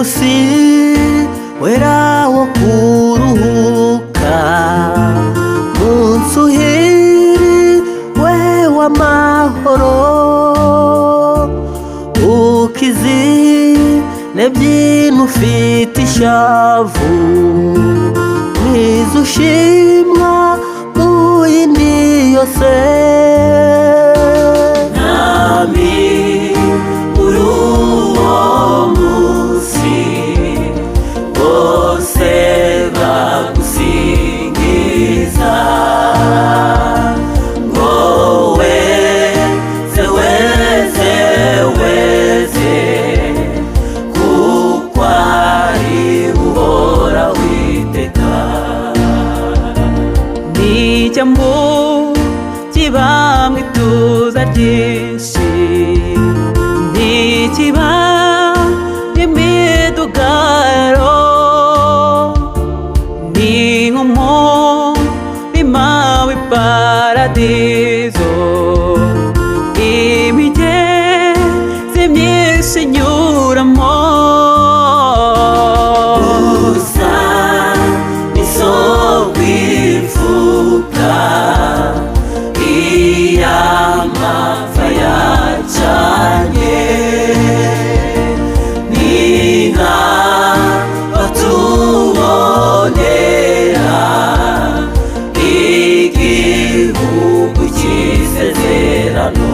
musi wera wo kuruhuka, munsi uhiriwe w'amahoro, ukizine byintu ufite ishavu, mwiza ushimwa mu yindi yose. Nami uri uwo munsi bose bagusingiza, ngo weze weze weze, kuko ari uhoraho iteka. N'ijambo kibamwo ituza ryinshi, ntikiba imidugaro, ni nk'umurima w'iparadizo, imigezi myinshi inyuramo. Usa n'isoko ivuga iy'amapfa yacanye, n'inka batubonera igihugu cy'isezerano.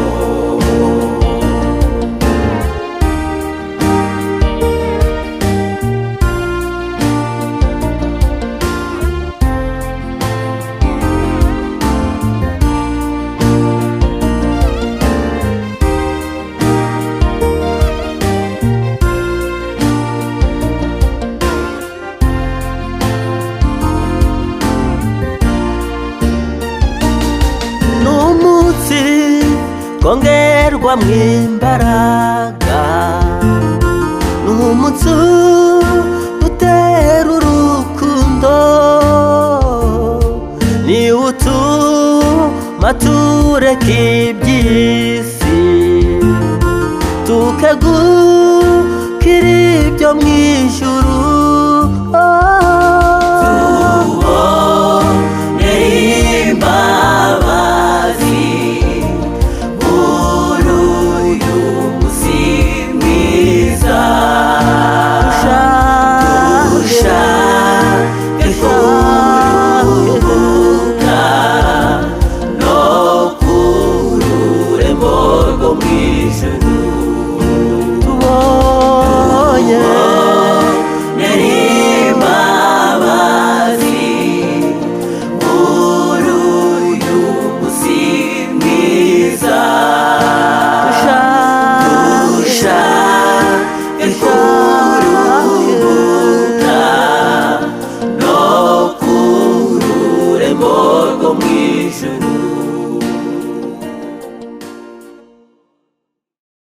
N'umunsi twongerwamwo imbaraga, n'umunsi utera urukundo, niwo utuma tureka iby'isi tukegukira ibyo mu ijuru. No kurure morgo mwisuru.